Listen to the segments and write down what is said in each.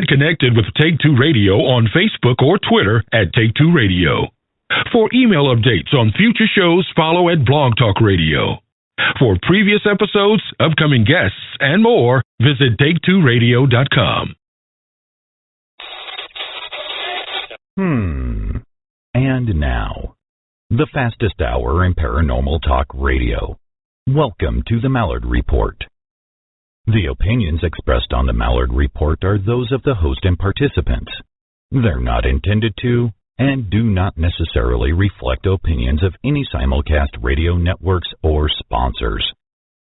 connected with Take Two Radio on Facebook or Twitter at Take Two Radio. For email updates on future shows, follow at Blog Talk Radio. For previous episodes, upcoming guests, and more, visit take2radio.com. And now, the fastest hour in paranormal talk radio. Welcome to the Malliard Report. The opinions expressed on the Malliard Report are those of the host and participants. They're not intended to and do not necessarily reflect opinions of any simulcast radio networks or sponsors.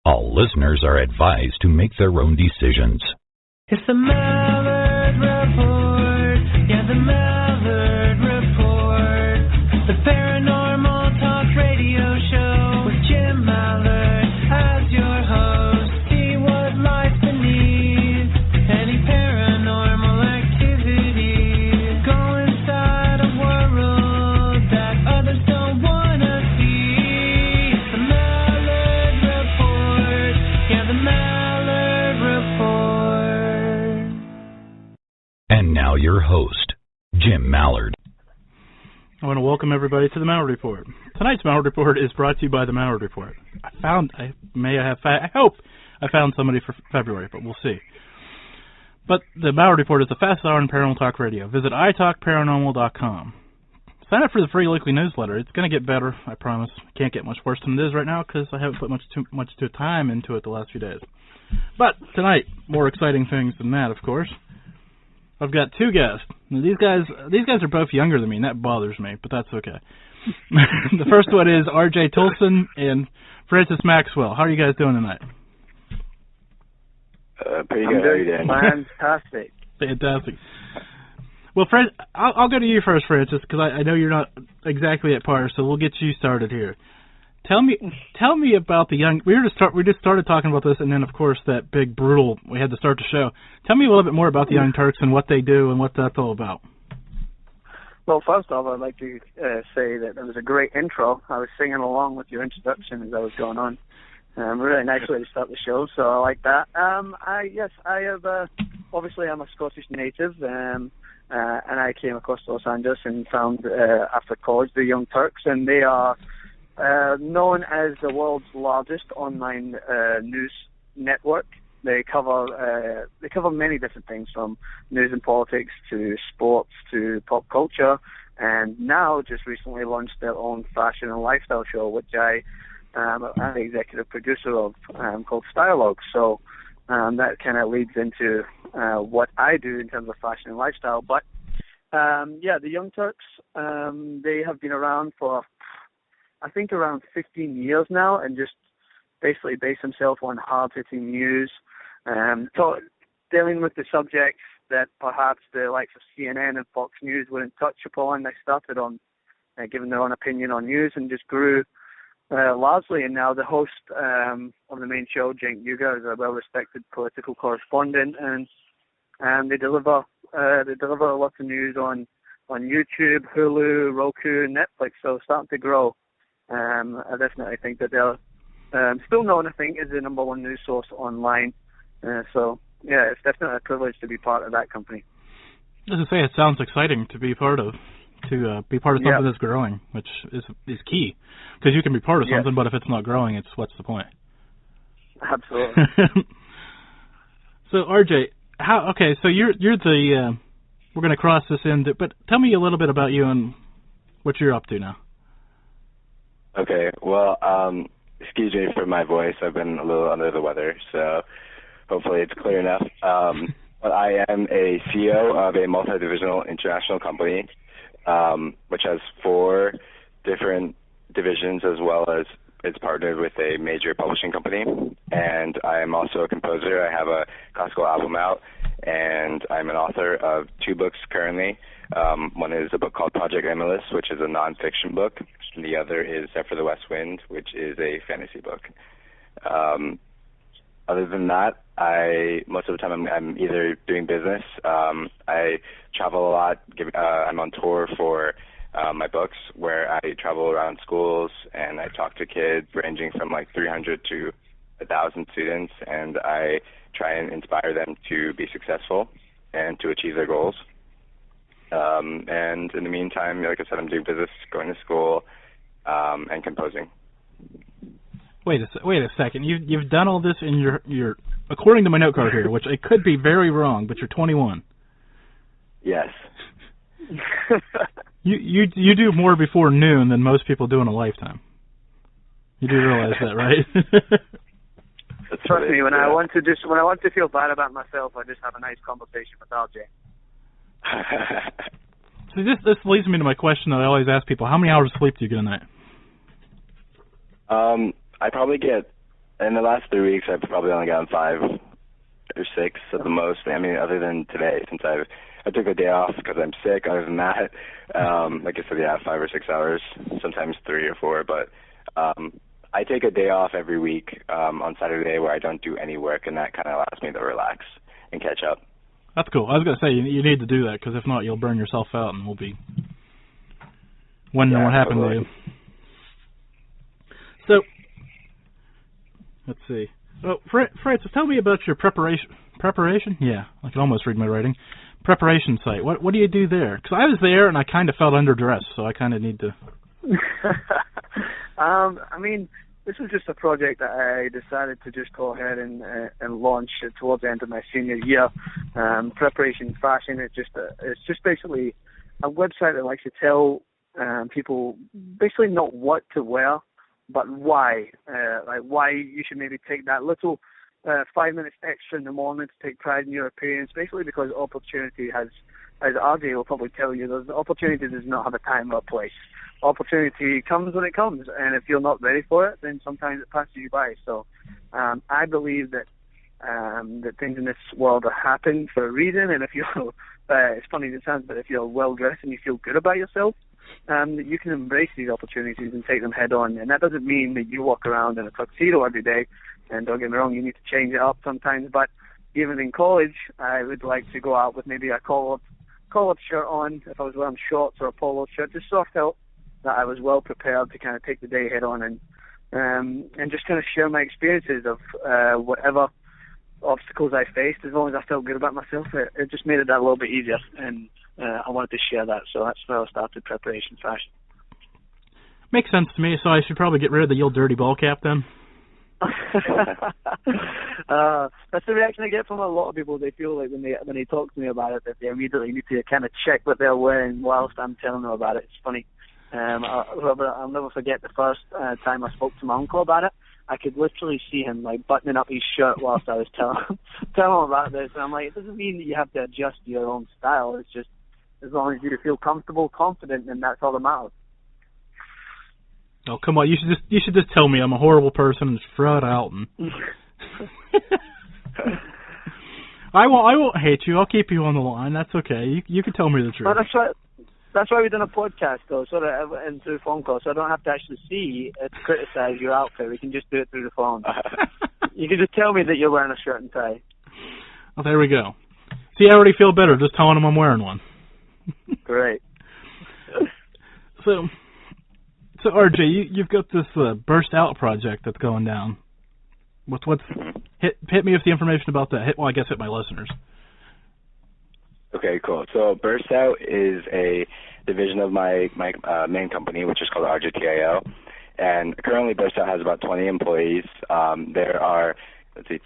All listeners are advised to make their own decisions. It's the Malliard Report. Yeah, the Malliard Report. The Paranormal Talk Radio Show with Jim Malliard as your host. See what lies beneath any paranormal activity. Go inside a world that others don't want to see. It's the Malliard Report. Yeah, the Malliard Report. And now your host, Jim Malliard. I want to welcome everybody to the Malliard Report. Tonight's Malliard Report is brought to you by the Malliard Report. I hope I found somebody for February, but we'll see. But the Malliard Report is the fastest hour in paranormal talk radio. Visit italkparanormal.com. Sign up for the free weekly newsletter. It's going to get better, I promise. Can't get much worse than it is right now because I haven't put much time into it the last few days. But tonight, more exciting things than that, of course. I've got two guests. Now, these guys are both younger than me, and that bothers me, but that's okay. The first one is RJ Tolson and Francis Maxwell. How are you guys doing tonight? Pretty good. How are you doing? Fantastic. Fantastic. Well, I'll go to you first, Francis, because I know you're not exactly at par, so we'll get you started here. Tell me about the young. We just started talking about this, and then of course that big brutal. We had to start the show. Tell me a little bit more about the Young Turks and what they do and what that's all about. Well, first off, I'd like to say that it was a great intro. I was singing along with your introduction as I was going on. Really nice way to start the show, so I like that. I have. Obviously, I'm a Scottish native, and I came across Los Angeles and found after college the Young Turks, and they are. Known as the world's largest online news network. They cover many different things from news and politics to sports to pop culture, and now just recently launched their own fashion and lifestyle show, which I am the executive producer of, called Stylelogue. So that kind of leads into what I do in terms of fashion and lifestyle. But the Young Turks, they have been around for I think around 15 years now, and just basically base themselves on hard-hitting news, dealing with the subjects that perhaps the likes of CNN and Fox News wouldn't touch upon. They started on giving their own opinion on news and just grew largely, and now the host of the main show, Cenk Uygur, is a well-respected political correspondent, and they deliver lots of news on YouTube, Hulu, Roku, Netflix, so starting to grow. I definitely think that they're still known, I think, as the number one news source online. So, yeah, it's definitely a privilege to be part of that company. As I say, it sounds exciting to be part of, something that's growing, which is key. Because you can be part of something, but if it's not growing, what's the point? Absolutely. So, RJ, so you're the, we're going to cross this in, but tell me a little bit about you and what you're up to now. Okay, well, excuse me for my voice. I've been a little under the weather, so hopefully it's clear enough. But I am a CEO of a multi-divisional international company, which has 4 different divisions, as well as it's partnered with a major publishing company. And I am also a composer. I have a classical album out, and I'm an author of 2 books currently. One is a book called Project Analyst, which is a nonfiction book. And the other is Set for the West Wind, which is a fantasy book. Other than that, most of the time I'm either doing business. I travel a lot. I'm on tour for my books, where I travel around schools and I talk to kids ranging from like 300 to 1,000 students, and I try and inspire them to be successful. and to achieve their goals. And in the meantime, like I said, I'm doing business, going to school, and composing. Wait a second. You've done all this in your according to my note card here, which I could be very wrong, but you're 21. Yes. You do more before noon than most people do in a lifetime. You do realize that, right? Trust me, when I want to feel bad about myself, I just have a nice conversation with RJ. See, this leads me to my question that I always ask people: how many hours of sleep do you get a night? I probably get, in the last 3 weeks, I've probably only gotten 5 or 6 at the most. I mean, other than today, since I took a day off because I'm sick. Other than that, like I said, 5 or 6 hours, sometimes 3 or 4. But I take a day off every week on Saturday where I don't do any work, and that kind of allows me to relax and catch up. That's cool. I was going to say, you need to do that, because if not, you'll burn yourself out, and we'll be wondering what happened to you. So, let's see. Well, Francis, tell me about your preparation? Yeah, I can almost read my writing. Preparation site. What do you do there? Because I was there, and I kind of felt underdressed, so I kind of need to... I mean, this was just a project that I decided to just go ahead and launch towards the end of my senior year. Preparation Fashion. It's just basically a website that likes to tell people basically not what to wear, but why. Like why you should maybe take that little 5 minutes extra in the morning to take pride in your appearance. Basically, because opportunity has, as RJ will probably tell you, the opportunity does not have a time or a place. Opportunity comes when it comes, and if you're not ready for it, then sometimes it passes you by. So I believe that things in this world are happening for a reason, and if you're, it's funny as it sounds, but if you're well-dressed and you feel good about yourself, you can embrace these opportunities and take them head on. And that doesn't mean that you walk around in a tuxedo every day, and don't get me wrong, you need to change it up sometimes, but even in college, I would like to go out with maybe a collared shirt on, if I was wearing shorts or a polo shirt, just so I felt that I was well prepared to kind of take the day head on and just kind of share my experiences of whatever obstacles I faced. As long as I felt good about myself, it just made it that little bit easier, and I wanted to share that, so that's where I started Preparation Fashion. Makes sense to me, so I should probably get rid of the old dirty ball cap then? That's the reaction I get from a lot of people. They feel like when they talk to me about it, that they immediately need to kind of check what they're wearing whilst I'm telling them about it. It's funny. I'll never forget the first time I spoke to my uncle about it. I could literally see him like buttoning up his shirt whilst I was telling him about this. And I'm like, it doesn't mean that you have to adjust your own style. It's just as long as you feel comfortable, confident, and that's all that matters. Oh, come on! You should just tell me I'm a horrible person and just throw it out. And I won't hate you. I'll keep you on the line. That's okay. You can tell me the truth. But that's why we've done a podcast, though, and through phone calls, so I don't have to actually see to criticize your outfit. We can just do it through the phone. You can just tell me that you're wearing a shirt and tie. Well, there we go. See, I already feel better just telling them I'm wearing one. Great. So RJ, you've got this Burst Out project that's going down. Hit me with the information about that. I guess hit my listeners. Okay, cool. So Burst Out is a division of my main company, which is called RJ Tolson. And currently Burst Out has about 20 employees. There are,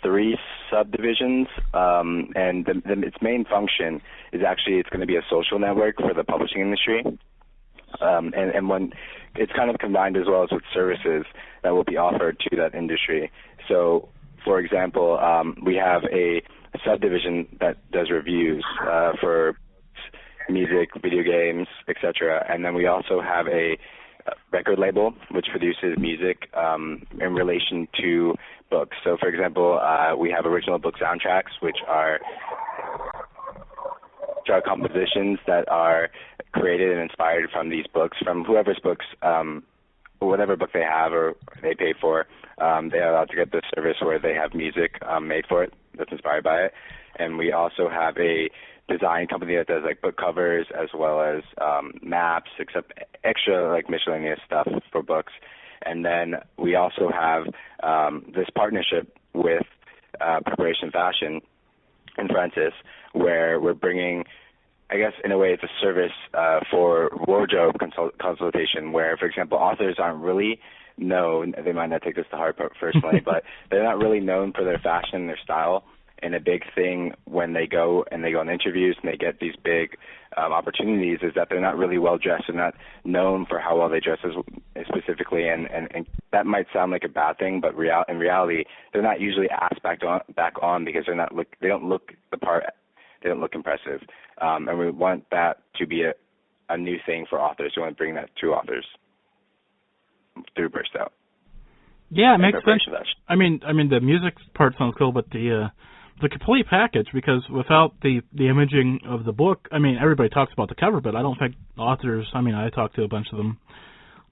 3 subdivisions, and its main function is actually it's going to be a social network for the publishing industry. And when it's kind of combined as well as with services that will be offered to that industry. So, for example, we have a subdivision that does reviews for music, video games, etc. And then we also have a record label which produces music in relation to books. So, for example, we have original book soundtracks, which are compositions that are created and inspired from these books, from whoever's books, whatever book they have or they pay for. They are allowed to get this service where they have music made for it that's inspired by it. And we also have a design company that does like book covers as well as maps, except extra like miscellaneous stuff for books. And then we also have this partnership with Preparation Fashion and Francis, where we're bringing, I guess in a way it's a service for wardrobe consultation, where, for example, authors aren't really known, they might not take this to heart personally, but they're not really known for their fashion and their style. And a big thing when they go on interviews and they get these big opportunities is that they're not really well dressed and not known for how well they dress specifically. And that might sound like a bad thing, but in reality, they're not usually asked back on because they don't look the part, they don't look impressive. And we want that to be a new thing for authors. We want to bring that to authors through Burst Out. Yeah, it makes sense. I mean, the music part sounds cool, but the complete package, because without the imaging of the book, I mean, everybody talks about the cover, but I don't think authors, I mean, I talked to a bunch of them,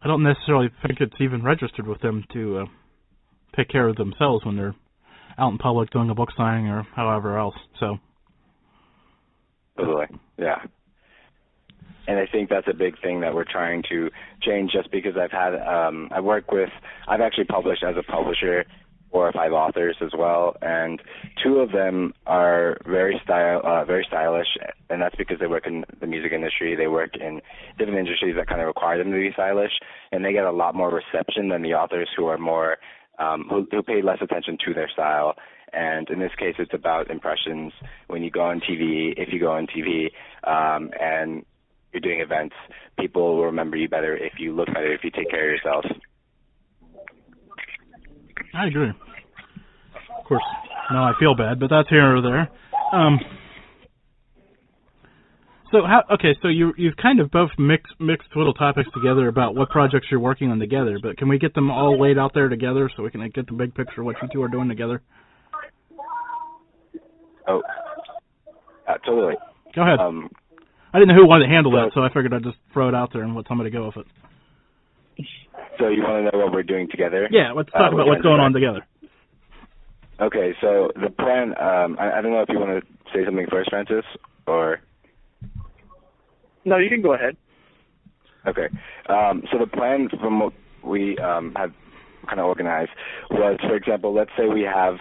I don't necessarily think it's even registered with them to take care of themselves when they're out in public doing a book signing or however else, so. Totally, yeah. And I think that's a big thing that we're trying to change, just because I've actually published as a publisher 4 or 5 authors as well, and 2 of them are very stylish, and that's because they work in the music industry. They work in different industries that kind of require them to be stylish, and they get a lot more reception than the authors who are more who pay less attention to their style. And in this case, it's about impressions. When you go on TV, if you go on TV, and you're doing events, people will remember you better if you look better, if you take care of yourself. I agree. Of course, now I feel bad, but that's here or there. So you've kind of both mixed little topics together about what projects you're working on together, but can we get them all laid out there together so we can get the big picture of what you 2 are doing together? Oh, totally. Go ahead. I didn't know who wanted to handle that, so I figured I'd just throw it out there and let somebody go with it. So you want to know what we're doing together? Yeah, let's talk about what's going on together. Okay, so the plan, I don't know if you want to say something first, Francis, or... No, you can go ahead. Okay. So the plan from what we have kind of organized was, for example, let's say we have,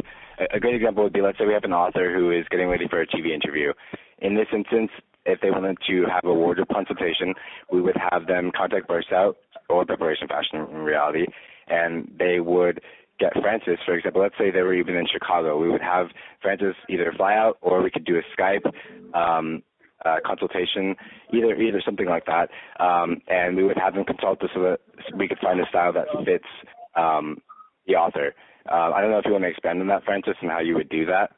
a great example would be, let's say we have an author who is getting ready for a TV interview. In this instance, if they wanted to have a wardrobe consultation, we would have them contact Burst Out or Preparation Fashion in reality, and they would get Francis, for example. Let's say they were even in Chicago. We would have Francis either fly out, or we could do a Skype consultation, either something like that, and we would have them consult us so that we could find a style that fits the author. I don't know if you want to expand on that, Francis, and how you would do that.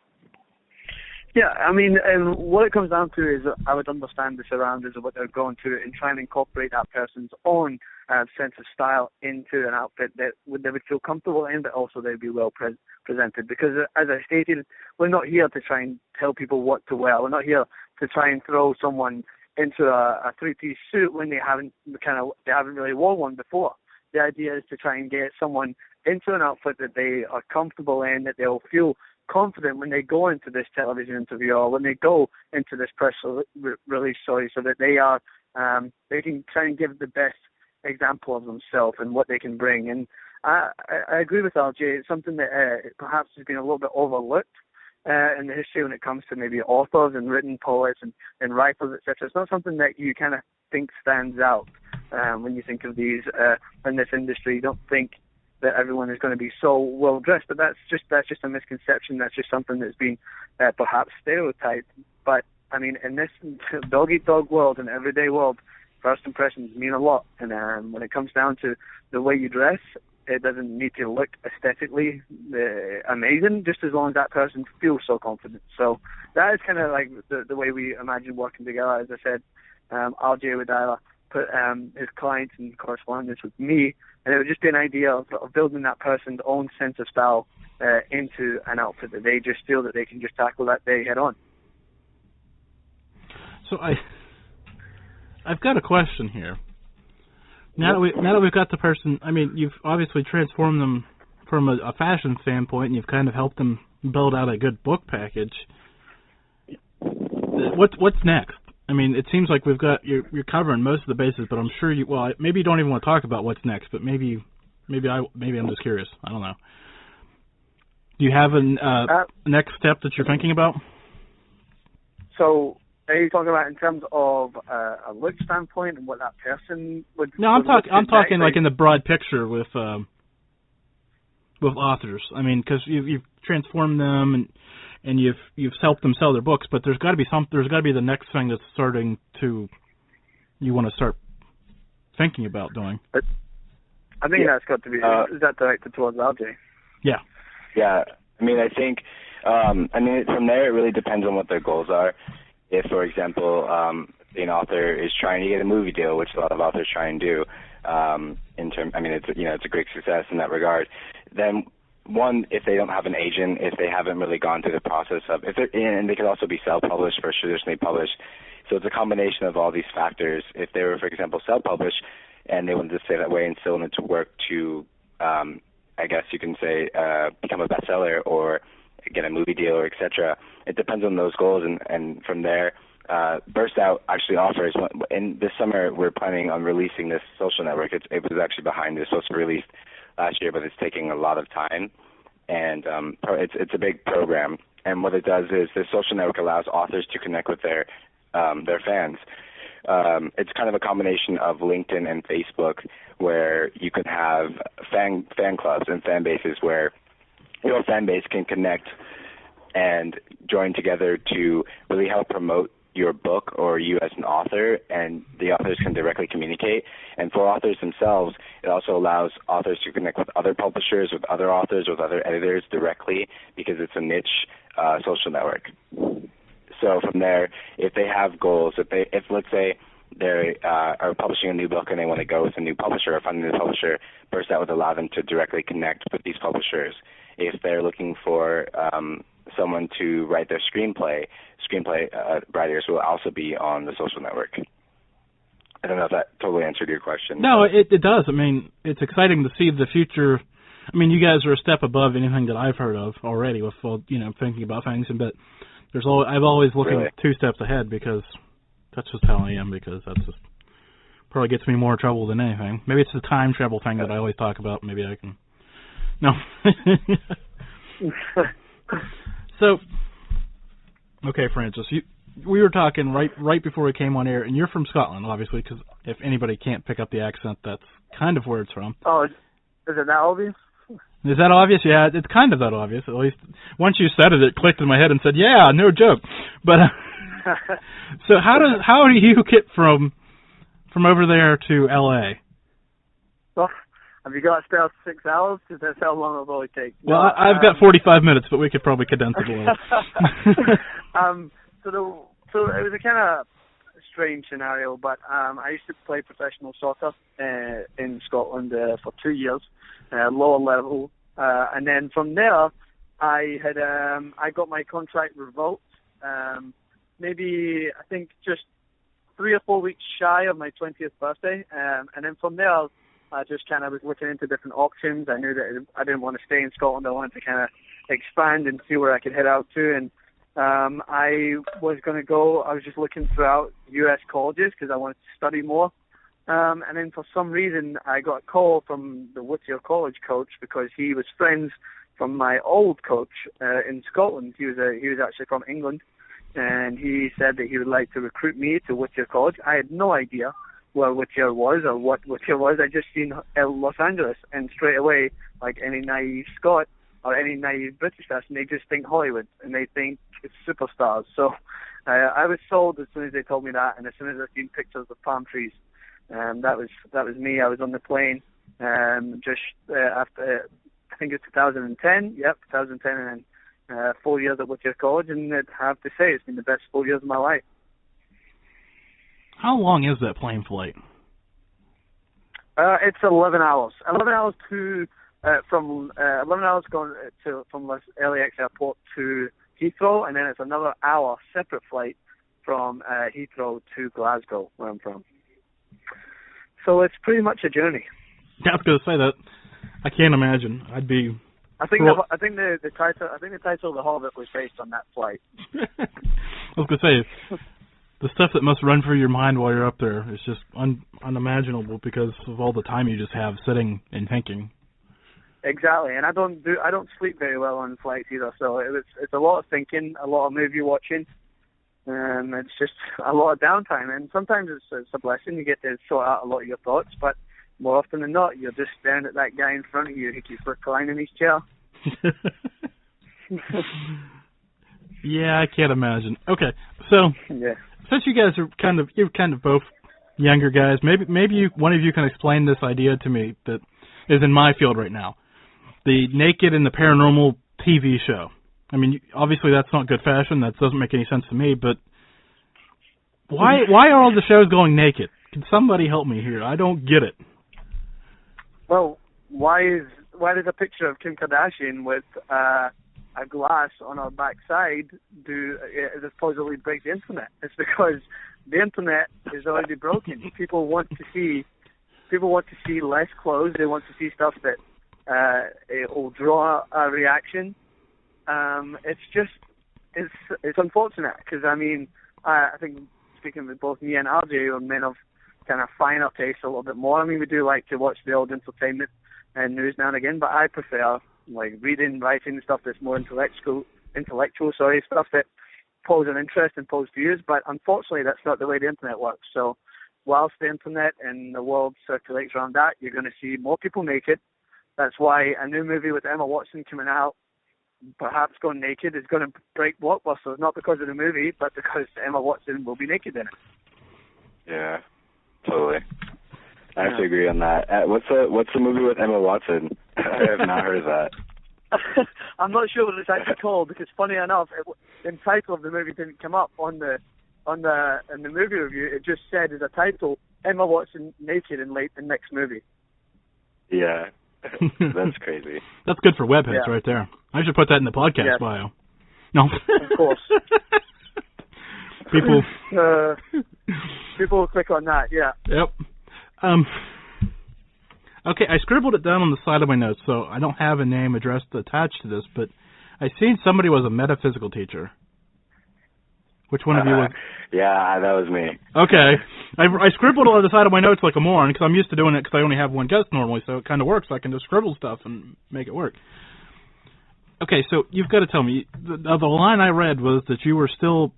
Yeah, I mean, what it comes down to is I would understand the surroundings of what they're going through and try and incorporate that person's own sense of style into an outfit that they would feel comfortable in, but also they'd be well presented. Because, as I stated, we're not here to try and tell people what to wear. We're not here to try and throw someone into a 3-piece suit when they haven't really worn one before. The idea is to try and get someone into an outfit that they are comfortable in, that they'll feel confident when they go into this television interview or when they go into this press release, so that they can try and give the best example of themselves and what they can bring. And I agree with RJ. It's something that perhaps has been a little bit overlooked in the history when it comes to maybe authors and written poets and writers, etc. It's not something that you kind of think stands out when you think of these in this industry. You don't think that everyone is going to be so well dressed, but that's just a misconception. That's just something that's been perhaps stereotyped. But I mean, in this dog-eat-dog world and everyday world, first impressions mean a lot. And when it comes down to the way you dress, it doesn't need to look aesthetically amazing, just as long as that person feels so confident. So that is kind of like the way we imagine working together. As I said, RJ would either put his clients in correspondence with me, and it would just be an idea of building that person's own sense of style into an outfit that they just feel that they can just tackle that day head on. So I've got a question here. Now that we've got the person, I mean, you've obviously transformed them from a fashion standpoint, and you've kind of helped them build out a good book package. What's next? I mean, it seems like you're covering most of the bases, but I'm sure maybe you don't even want to talk about what's next, but maybe I'm just curious. I don't know. Do you have a next step that you're thinking about? So, are you talking about in terms of a look standpoint and what that person would? No, I'm talking like in the broad picture with authors. I mean, because you've transformed them and you've helped them sell their books, but there's got to be the next thing that's you want to start thinking about doing. I think that's got to be is that directed towards RJ? Yeah. I mean, I think from there it really depends on what their goals are. If, for example, an author is trying to get a movie deal, which a lot of authors try and do, it's a great success in that regard. Then, one, if they don't have an agent, if they haven't really gone through the process of, and they could also be self-published versus traditionally published. So it's a combination of all these factors. If they were, for example, self-published and they wanted to stay that way and still wanted to work to, I guess you can say, become a bestseller or get a movie deal or etc. It depends on those goals, and from there, Burst Out actually offers. In this summer, we're planning on releasing this social network. It was actually behind this, supposed to be released last year, but it's taking a lot of time, and it's a big program. And what it does is this social network allows authors to connect with their fans. It's kind of a combination of LinkedIn and Facebook, where you can have fan clubs and fan bases where your fan base can connect and join together to really help promote your book or you as an author, and the authors can directly communicate. And for authors themselves, it also allows authors to connect with other publishers, with other authors, with other editors directly, because it's a niche social network. So from there, if they have goals, if let's say they are publishing a new book and they want to go with a new publisher or find a new publisher, first that would allow them to directly connect with these publishers. If they're looking for someone to write their screenplay writers will also be on the social network. I don't know if that totally answered your question. No, it does. I mean, it's exciting to see the future. I mean, you guys are a step above anything that I've heard of already with thinking about things, but I've always looking 2 steps ahead, because that's just how I am, because that's just probably gets me more trouble than anything. Maybe it's the time travel thing that I always talk about. Maybe I can. No. So, okay, Francis, we were talking right before we came on air, and you're from Scotland, obviously, because if anybody can't pick up the accent, that's kind of where it's from. Oh, is it that obvious? Is that obvious? Yeah, it's kind of that obvious. At least once you said it, it clicked in my head and said, "Yeah, no joke." But so how do you get from over there to LA? Well, have you got to spare 6 hours? Because that's how long it'll probably take. Well, I've got 45 minutes, but we could probably condense it a little. So it was a kind of strange scenario, but I used to play professional soccer in Scotland for 2 years, lower level, and then from there I got my contract revoked. Maybe I think just 3 or 4 weeks shy of my 20th birthday, and then from there I just kind of was looking into different options. I knew that I didn't want to stay in Scotland. I wanted to kind of expand and see where I could head out to, and I was just looking throughout U.S. colleges because I wanted to study more. And then for some reason, I got a call from the Whittier College coach, because he was friends from my old coach in Scotland. He was actually from England, and he said that he would like to recruit me to Whittier College. I had no idea where Whittier was or what Whittier was. I just seen Los Angeles, and straight away, like any naive Scot or any naive British person, they just think Hollywood, and they think it's superstars. So I was sold as soon as they told me that, and as soon as I seen pictures of palm trees. That was me. I was on the plane just after, I think it's 2010. Yep, 2010, and then 4 years at Whittier College, and I'd have to say it's been the best 4 years of my life. How long is that plane flight? It's 11 hours. 11 hours from 11 hours going from LAX airport to Heathrow, and then it's another hour separate flight from Heathrow to Glasgow, where I'm from. So it's pretty much a journey. Yeah, I was going to say that. I can't imagine. I'd be. I think the title of The Hobbit was based on that flight. I was going to say, the stuff that must run through your mind while you're up there is just unimaginable because of all the time you just have sitting and thinking. Exactly, and I don't sleep very well on flights either. So it's a lot of thinking, a lot of movie watching, It's just a lot of downtime, and sometimes it's a blessing. You get to sort out a lot of your thoughts, but more often than not, you're just staring at that guy in front of you who keeps reclining his chair. Yeah, I can't imagine. Okay, so since you guys are you're kind of both younger guys, maybe one of you can explain this idea to me that is in my field right now. The naked and the paranormal TV show. I mean, obviously that's not good fashion. That doesn't make any sense to me. But why are all the shows going naked? Can somebody help me here? I don't get it. Well, why does a picture of Kim Kardashian with a glass on her backside supposedly break the internet? It's because the internet is already broken. People want to see less clothes. They want to see stuff that it will draw a reaction. It's unfortunate because I think speaking with both me and RJ are men of kind of finer taste a little bit more. I mean, we do like to watch the old entertainment and news now and again, but I prefer like reading, writing, stuff that's more intellectual, stuff that pose an interest and pose views. But unfortunately, that's not the way the internet works. So whilst the internet and the world circulates around that, you're going to see more people naked. That's why a new movie with Emma Watson coming out, perhaps going naked, is going to break blockbusters, not because of the movie, but because Emma Watson will be naked in it. Yeah, totally. I have to agree on that. What's the movie with Emma Watson? I have not heard of that. I'm not sure what it's actually called because, funny enough, the title of the movie didn't come up in the movie review. It just said as a title, Emma Watson naked in the next movie. Yeah, that's crazy. That's good for webheads right there. I should put that in the podcast bio. No, of course. People will click on that. Yeah. Yep. Okay, I scribbled it down on the side of my notes, so I don't have a name addressed attached to this, but I seen somebody was a metaphysical teacher. Which one of you was? Yeah, that was me. Okay. I scribbled on the side of my notes like a moron, because I'm used to doing it because I only have one guest normally, so it kind of works. I can just scribble stuff and make it work. Okay, so you've got to tell me, the line I read was that you were still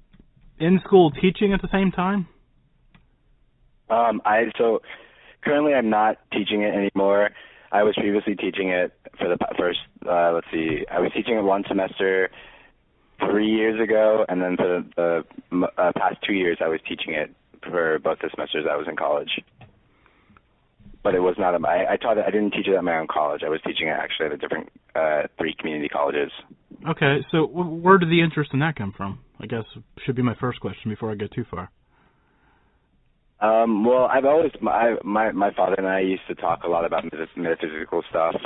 in school teaching at the same time? So currently I'm not teaching it anymore. I was previously teaching it for the first, I was teaching it one semester 3 years ago, and then for the past 2 years I was teaching it for both the semesters I was in college. But it was not, I didn't teach it at my own college. I was teaching it actually at a different 3 community colleges. Okay, so where did the interest in that come from? I guess should be my first question before I get too far. Well, I've always, my father and I used to talk a lot about metaphysical stuff,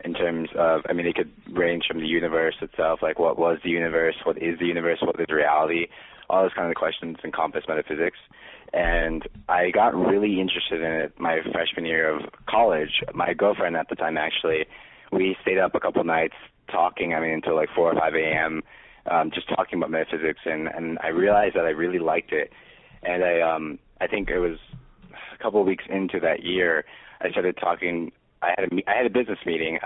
in terms of, it could range from the universe itself, like what was the universe, what is the universe, what is reality, all those kind of questions encompass metaphysics. And I got really interested in it my freshman year of college. My girlfriend at the time, actually, we stayed up a couple nights talking, until like 4 or 5 a.m., just talking about metaphysics, and I realized that I really liked it. And I think it was a couple of weeks into that year, I started talking. I had a business meeting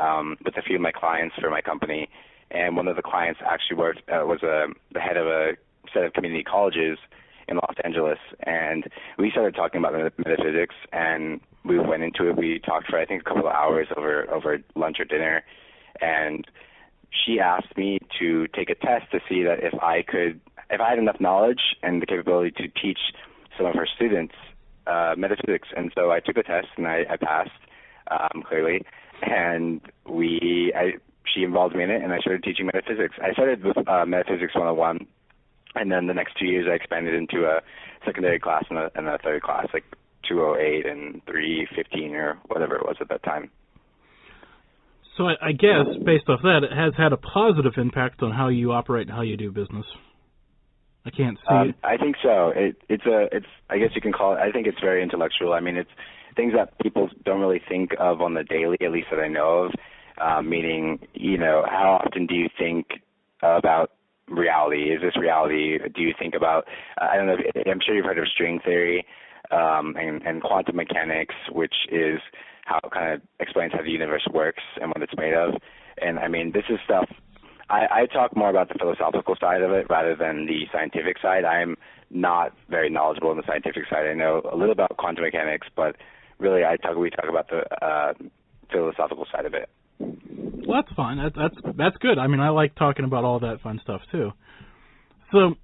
with a few of my clients for my company, and one of the clients actually was the head of a set of community colleges in Los Angeles, and we started talking about metaphysics, and we went into it. We talked for I think a couple of hours over lunch or dinner, and she asked me to take a test to see that if I had enough knowledge and the capability to teach some of her students metaphysics. And so I took a test and I passed clearly, and she involved me in it, and I started teaching metaphysics. I started with Metaphysics 101, and then the next 2 years I expanded into a secondary class and a third class, like 208 and 315 or whatever it was at that time. So I guess, based off that, it has had a positive impact on how you operate and how you do business. I can't see it. I think so. It's I guess you can call it, I think it's very intellectual. It's things that people don't really think of on the daily, at least that I know of, meaning, how often do you think about reality? Is this reality? Do you think about, I don't know, I'm sure you've heard of string theory and quantum mechanics, which is how it kind of explains how the universe works and what it's made of. And this is stuff I talk more about the philosophical side of it rather than the scientific side. I'm not very knowledgeable on the scientific side. I know a little about quantum mechanics, but really we talk about the philosophical side of it. Well, that's fine. That's good. I mean, I like talking about all that fun stuff too. So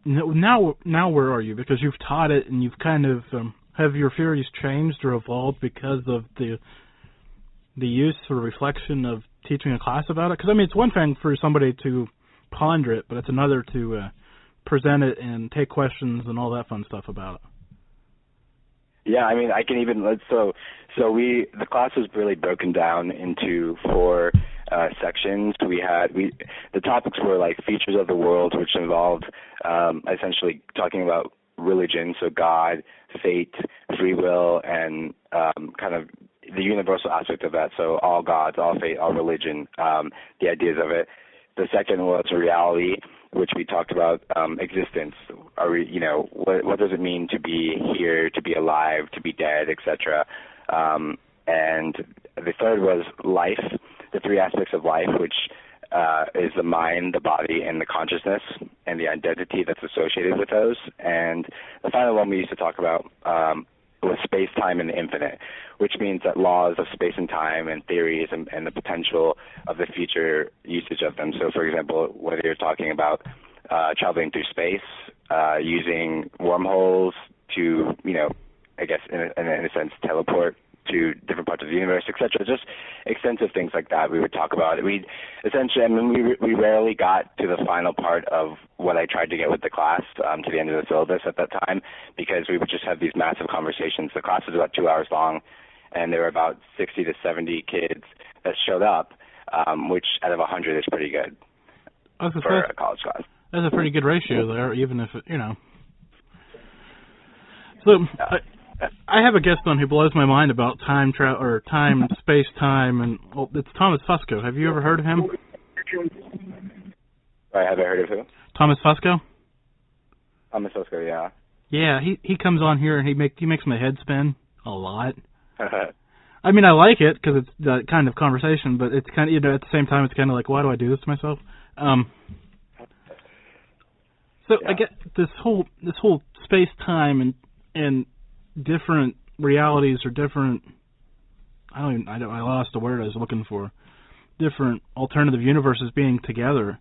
now where are you? Because you've taught it and you've kind of have your theories changed or evolved because of the use or reflection of teaching a class about it? Because, I mean, it's one thing for somebody to ponder it, but it's another to present it and take questions and all that fun stuff about it. Yeah, I mean, I can even the class was really broken down into 4 sections. The topics were like features of the world, which involved essentially talking about religion, so God, fate, free will, and kind of the universal aspect of that. So all gods, all fate, all religion, the ideas of it. The second was reality, which we talked about existence. What does it mean to be here, to be alive, to be dead, etc. And the third was life, the 3 aspects of life, which is the mind, the body, and the consciousness, and the identity that's associated with those. And the final one we used to talk about was space, time, and the infinite, which means that laws of space and time and theories and the potential of the future usage of them. So, for example, whether you're talking about traveling through space, using wormholes to, I guess in a sense, teleport to different parts of the universe, etc. Just extensive things like that we would talk about. We rarely got to the final part of what I tried to get with the class to the end of the syllabus at that time, because we would just have these massive conversations. The class was about 2 hours long, and there were about 60 to 70 kids that showed up, which out of 100 is pretty good for a college class. That's a pretty good ratio there, even if it, So I have a guest on who blows my mind about time, space-time, and it's Thomas Fusco. Have you ever heard of him? I haven't heard of who? Thomas Fusco? Thomas Fusco, yeah. Yeah, he comes on here and he makes my head spin a lot. I mean, I like it because it's that kind of conversation, but it's kind of, at the same time, it's kind of like, why do I do this to myself? I get this whole space-time and different realities or different, I lost the word I was looking for, different alternative universes being together.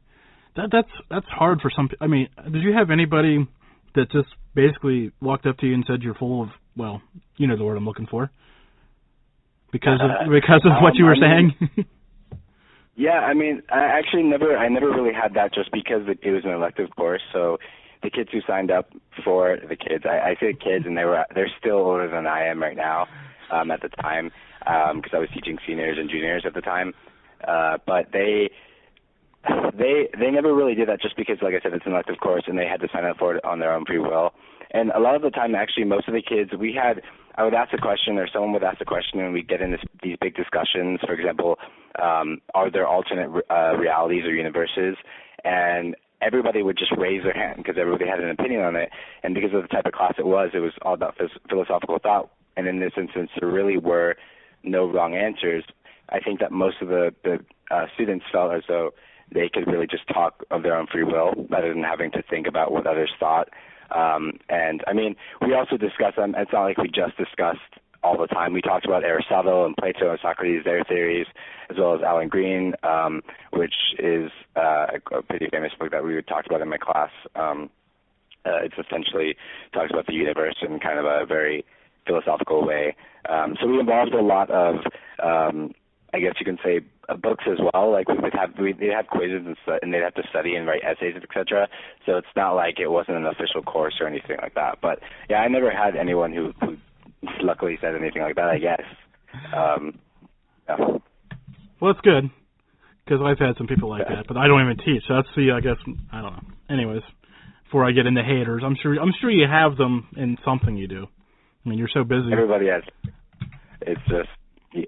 That's hard for some. I mean, did you have anybody that just basically walked up to you and said you're full of, well, you know the word I'm looking for, because of what you were saying? Yeah, I mean, I never really had that, just because it was an elective course. So the kids who signed up for the kids, I say kids, and they're still older than I am right now at the time, because I was teaching seniors and juniors at the time. But they never really did that, just because, like I said, it's an elective course and they had to sign up for it on their own free will. And a lot of the time, actually, most of the kids, I would ask a question, or someone would ask a question, and we'd get into these big discussions. For example, are there alternate realities or universes? And everybody would just raise their hand because everybody had an opinion on it. And because of the type of class it was all about philosophical thought. And in this instance, there really were no wrong answers. I think that most of the students felt as though they could really just talk of their own free will rather than having to think about what others thought. And, I mean, we also discussed them. It's not like we just discussed all the time. We talked about Aristotle and Plato and Socrates, their theories, as well as Alan Green, which is a pretty famous book that we talked about in my class. It's essentially talks about the universe in kind of a very philosophical way. So we involved a lot of, I guess you can say, books as well. Like they'd have quizzes and they'd have to study and write essays, etc. So it's not like it wasn't an official course or anything like that. But yeah, I never had anyone who luckily said anything like that, I guess. Yeah. Well, it's good, because I've had some people like that, but I don't even teach. So that's I guess, I don't know. Anyways, before I get into haters, I'm sure you have them in something you do. I mean, you're so busy. Everybody has. It's just,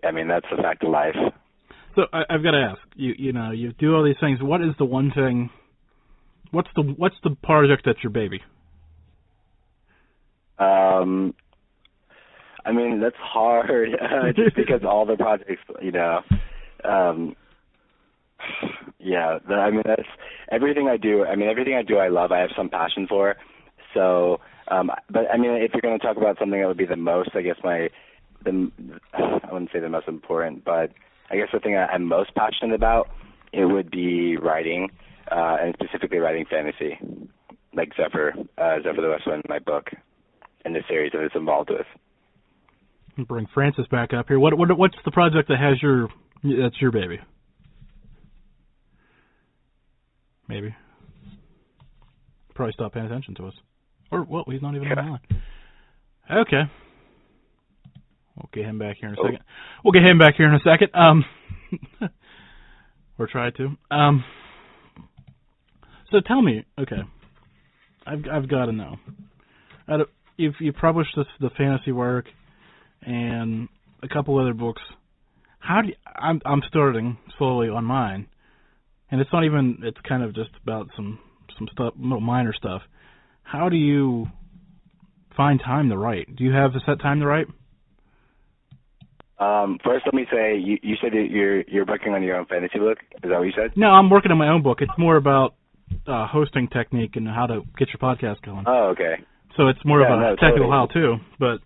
I mean, that's the fact of life. So I've got to ask, you do all these things. What is the one thing? What's the project that's your baby? I mean, that's hard, just because all the projects, Yeah, I mean, that's everything I do. I mean, everything I do, I love. I have some passion for. So, but I mean, if you're going to talk about something that would be the most, I guess I wouldn't say the most important, but I guess the thing I'm most passionate about, it would be writing, and specifically writing fantasy, like Zephyr the West Wind, my book, and the series that it's involved with. Bring Francis back up here. What's the project that has that's your baby? Maybe. Probably stop paying attention to us. Or, well, he's not even on the line. Okay. We'll get him back here in a second. Or try to. So tell me, okay, I've got to know. You published the fantasy work and a couple other books. I'm starting slowly on mine. And it's not even, it's kind of just about some stuff, little minor stuff. How do you find time to write? Do you have a set time to write? First, let me say, you said that you're working on your own fantasy book. Is that what you said? No, I'm working on my own book. It's more about hosting technique and how to get your podcast going. Oh, okay. So it's more of a technical how-to. But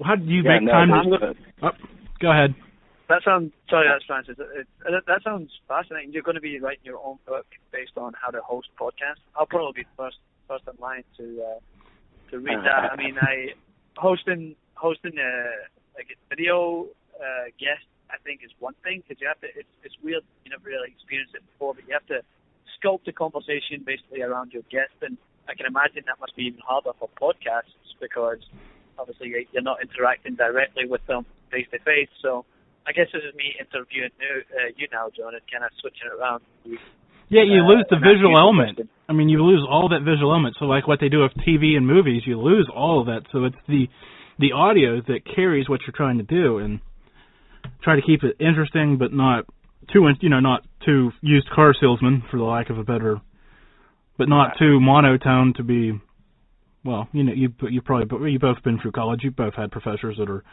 how do you make time to... go ahead. That's Francis. That sounds fascinating. You're going to be writing your own book based on how to host podcasts. I'll probably be first in line to read that. I mean, hosting like a video guest, I think, is one thing, because you have to. It's weird. You never really experienced it before, but you have to sculpt a conversation basically around your guest, and I can imagine that must be even harder for podcasts because obviously you're not interacting directly with them face to face. So I guess this is me interviewing you now, John, and kind of switching it around. Yeah, you lose the visual element. I mean, you lose all that visual element. So like what they do with TV and movies, you lose all of that. So it's the audio that carries what you're trying to do, and try to keep it interesting, but not too used car salesman, for the lack of a better, but not too monotone to be. Well, you both been through college. You both had professors that are.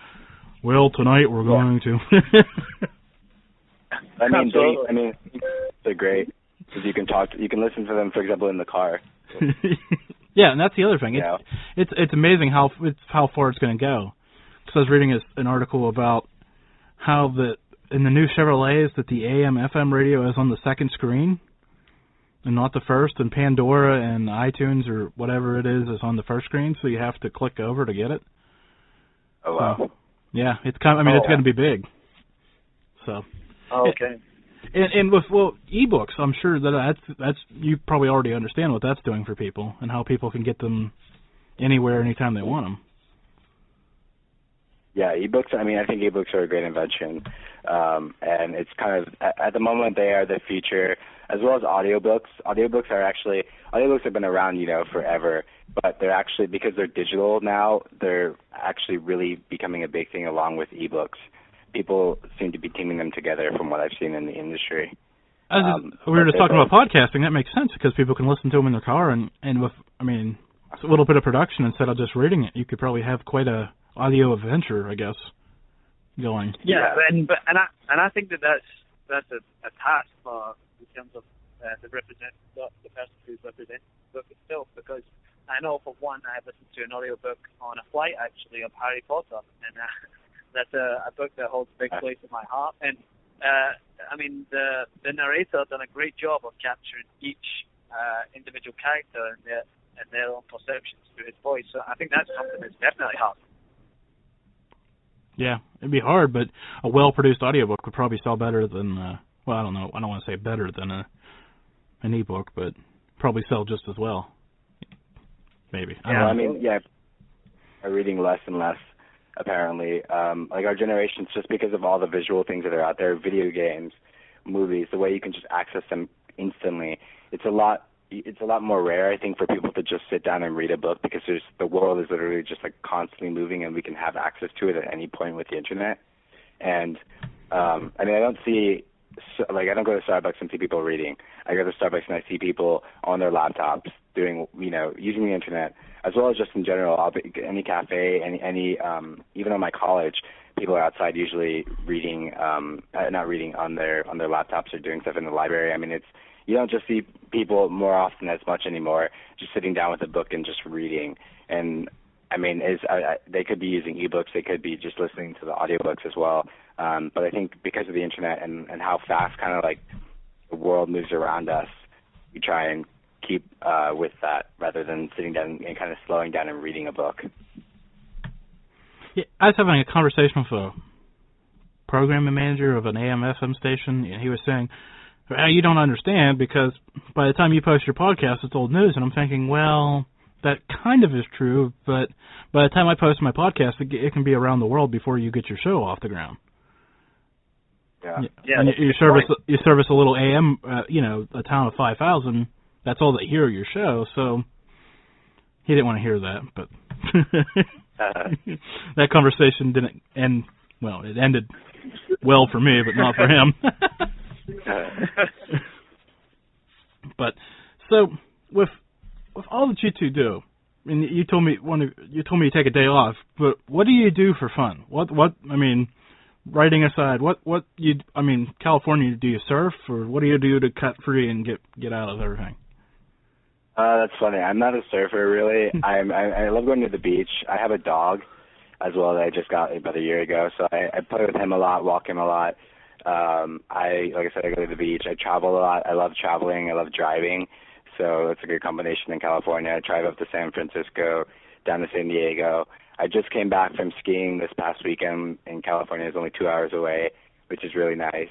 Well, tonight we're going to. I mean, they're great because you can listen to them, for example, in the car. Yeah, and that's the other thing. It's amazing how far it's going to go. Because I was reading an article about how in the new Chevrolets that the AM/FM radio is on the second screen and not the first, and Pandora and iTunes or whatever it is on the first screen, so you have to click over to get it. Oh wow. Yeah, it's kind of, it's going to be big. So. Oh, okay. And with ebooks, I'm sure that's you probably already understand what that's doing for people and how people can get them anywhere, anytime they want them. Yeah, ebooks. I mean, I think ebooks are a great invention, and it's kind of at the moment they are the future, as well as audiobooks. Audiobooks have been around, forever, but they're actually, because they're digital now, they're actually really becoming a big thing along with ebooks. People seem to be teaming them together from what I've seen in the industry. We were just talking about podcasting. That makes sense because people can listen to them in their car, and with, it's a little bit of production instead of just reading it. You could probably have quite a audio adventure, I guess, going. Yeah, and I think that's a task for in terms of the person who's representing the book itself, because I know for one I have listened to an audiobook on a flight actually of Harry Potter, and that's a book that holds a big place in my heart. And the narrator done a great job of capturing each individual character and their own perceptions through his voice. So I think that's something that's definitely hard. Yeah, it'd be hard, but a well-produced audiobook would probably sell better than, I don't know, I don't want to say better than an ebook, but probably sell just as well. Maybe. Are reading less and less, apparently. Like our generation's, just because of all the visual things that are out there, video games, movies, the way you can just access them instantly. It's a lot more rare, I think, for people to just sit down and read a book, because the world is literally just like constantly moving, and we can have access to it at any point with the internet. And I don't see I don't go to Starbucks and see people reading. I go to Starbucks and I see people on their laptops doing, using the internet, as well as just in general. Any cafe, any even on my college, people are outside usually reading, not reading on their laptops or doing stuff in the library. I mean, you don't just see people more often as much anymore, just sitting down with a book and just reading. And I mean, they could be using ebooks, they could be just listening to the audiobooks as well. But I think because of the internet and how fast kind of like the world moves around us, we try and keep with that rather than sitting down and kind of slowing down and reading a book. Yeah, I was having a conversation with a programming manager of an AM/FM station, and he was saying, you don't understand because by the time you post your podcast, it's old news. And I'm thinking, well, that kind of is true, but by the time I post my podcast, it can be around the world before you get your show off the ground. Yeah. And you service a little AM, a town of 5,000. That's all that hear your show. So he didn't want to hear that, but that conversation didn't end well. It ended well for me, but not for him. But so with all that you two do, I mean, you told me you take a day off, but what do you do for fun? What I mean, writing aside, California, do you surf, or what do you do to cut free and get out of everything? That's funny. I'm not a surfer really. I love going to the beach. I have a dog as well that I just got about a year ago, so I play with him a lot, walk him a lot. Like I said, I go to the beach. I travel a lot. I love traveling. I love driving. So it's a good combination in California. I drive up to San Francisco, down to San Diego. I just came back from skiing this past weekend in California. It's only 2 hours away, which is really nice.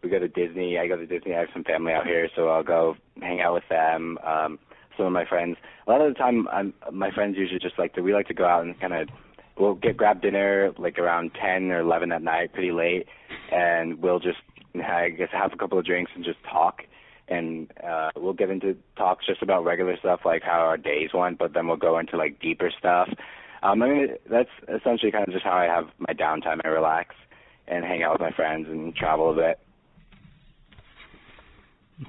We go to Disney. I go to Disney. I have some family out here, so I'll go hang out with them. Some of my friends. A lot of the time, my friends usually just we like to go out and we'll grab dinner like around 10 or 11 at night, pretty late, and we'll just, have a couple of drinks and just talk. And we'll get into talks just about regular stuff, like how our days went, but then we'll go into deeper stuff. That's essentially kind of just how I have my downtime. I relax and hang out with my friends and travel a bit.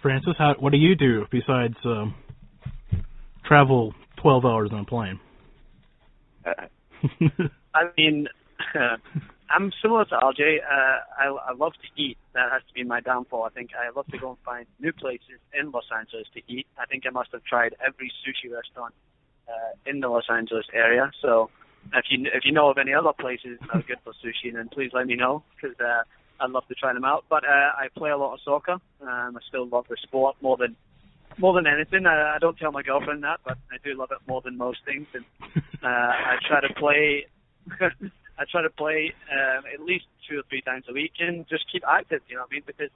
Francis, what do you do besides travel 12 hours on a plane? I'm similar to RJ. I love to eat. That has to be my downfall. I think I love to go and find new places in Los Angeles to eat. I think I must have tried every sushi restaurant in the Los Angeles area. So if you know of any other places that are good for sushi, then please let me know, because I'd love to try them out. But I play a lot of soccer. I still love the sport more than anything. I don't tell my girlfriend that, but I do love it more than most things. And I try to play. At least 2 or 3 times a week and just keep active. You know what I mean? Because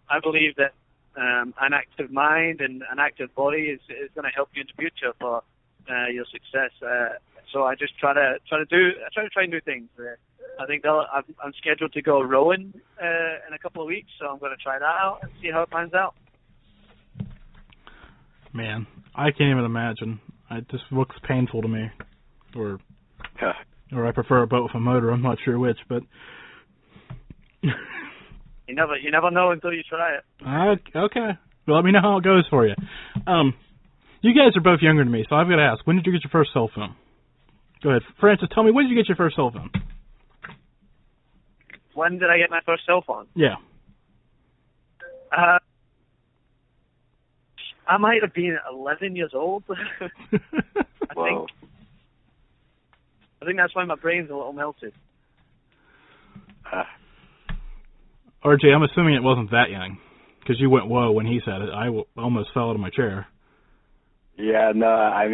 I believe that an active mind and an active body is going to help you in the future for your success. So I just try to try new things. I think I'm scheduled to go rowing in a couple of weeks, so I'm going to try that out and see how it pans out. Man, I can't even imagine. It just looks painful to me. Or I prefer a boat with a motor. I'm not sure which, but you never know until you try it. Okay. Well, let me know how it goes for you. You guys are both younger than me, so I've got to ask, when did you get your first cell phone? Go ahead. Francis, tell me, when did you get your first cell phone? When did I get my first cell phone? Yeah. I might have been 11 years old. I think that's why my brain's a little melted. RJ, I'm assuming it wasn't that young, because you went whoa when he said it. I almost fell out of my chair. Yeah, no, I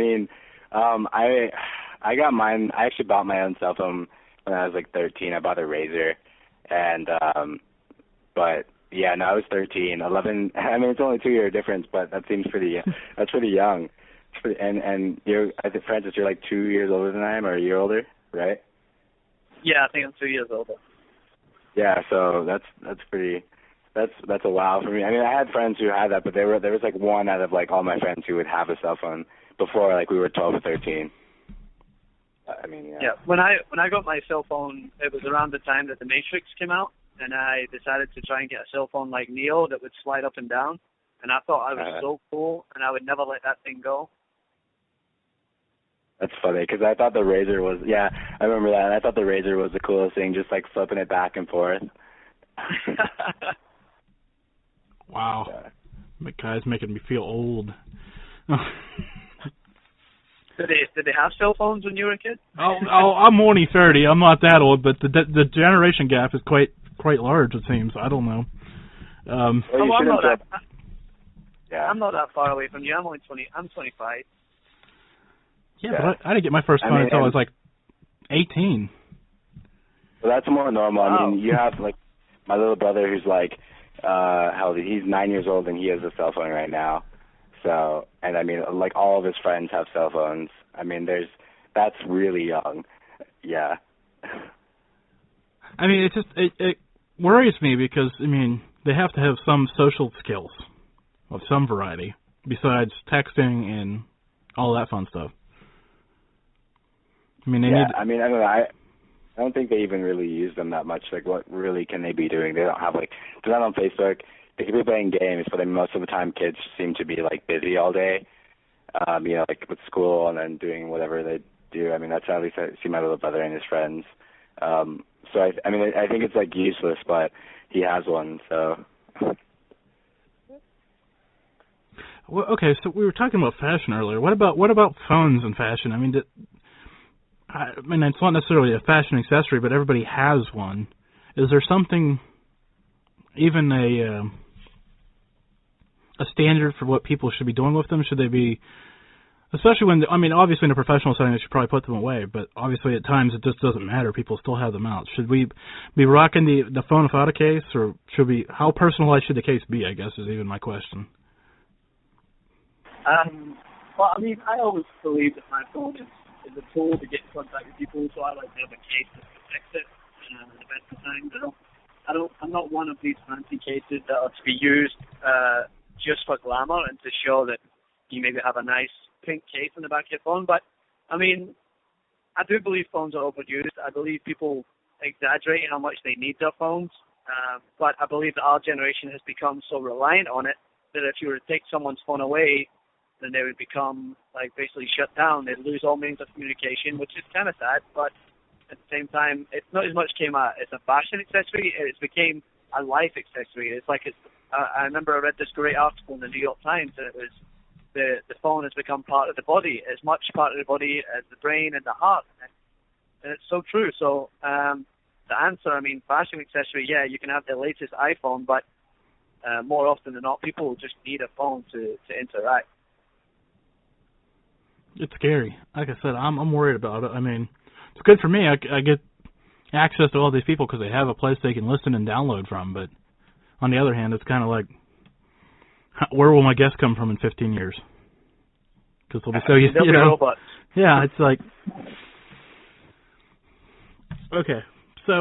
got mine. I actually bought my own cell phone when I was 13. I bought a Razor, and but yeah, no, I was 13. 11. It's only 2-year difference, but that seems pretty. That's pretty young. And I think, Francis, you're 2 years older than I am, or a year older, right? Yeah, I think I'm 2 years older. Yeah, so that's pretty. That's a wow for me. I had friends who had that, but there was one out of all my friends who would have a cell phone before we were 12 or 13. Yeah. When I got my cell phone, it was around the time that The Matrix came out, and I decided to try and get a cell phone like Neo that would slide up and down. And I thought I was so cool, and I would never let that thing go. That's funny, because I thought the Razor was, I remember that, and I thought the Razor was the coolest thing, just like flipping it back and forth. Wow. The guy's making me feel old. Did they have cell phones when you were a kid? I'm only 30. I'm not that old, but the generation gap is quite large, it seems. I don't know. I'm not that far away from you. I'm only 20. I'm 25. Yeah, but I didn't get my first phone until I was like 18. Well, that's more normal. I mean, you have like my little brother who's like, how old is he? He's 9 years old and he has a cell phone right now. So, and I mean, like all of his friends have cell phones. I mean, that's really young. Yeah. I mean, it worries me because, I mean, they have to have some social skills of some variety besides texting and all that fun stuff. I mean, I mean, I don't know. I don't think they even really use them that much. Like, what really can they be doing? They don't have, like, they're not on Facebook. They could be playing games, but I mean, most of the time kids seem to be, like, busy all day, you know, like with school and then doing whatever they do. I mean, that's how at least I see my little brother and his friends. So, I mean, I think it's, like, useless, but he has one, so. Well, okay, so we were talking about fashion earlier. What about phones and fashion? I mean, it's not necessarily a fashion accessory, but everybody has one. Is there something, even a standard for what people should be doing with them? Should they be, especially when, I mean, obviously in a professional setting, they should probably put them away, but obviously at times it just doesn't matter. People still have them out. Should we be rocking the phone without a case, or how personalized should the case be, I guess, is even my question. Well, I mean, I always believe that my phone is a tool to get in contact with people, so I like to have a case that protects it the best of times. I'm not one of these fancy cases that are to be used just for glamour and to show that you maybe have a nice pink case in the back of your phone. But, I mean, I do believe phones are overused. I believe people exaggerate how much they need their phones. But I believe that our generation has become so reliant on it that if you were to take someone's phone away, then they would become, like, basically shut down. They'd lose all means of communication, which is kind of sad, but at the same time, it's not as much came out as a fashion accessory, it became a life accessory. It's like, I remember I read this great article in the New York Times, and it was, the phone has become part of the body, as much part of the body as the brain and the heart, and it's so true. So, the answer, I mean, fashion accessory, yeah, you can have the latest iPhone, but more often than not, people just need a phone to interact. It's scary. Like I said, I'm worried about it. I mean, it's good for me. I get access to all these people because they have a place they can listen and download from. But on the other hand, it's kind of like, where will my guests come from in 15 years? Because they'll be so used to, robots. Yeah, it's like, okay. So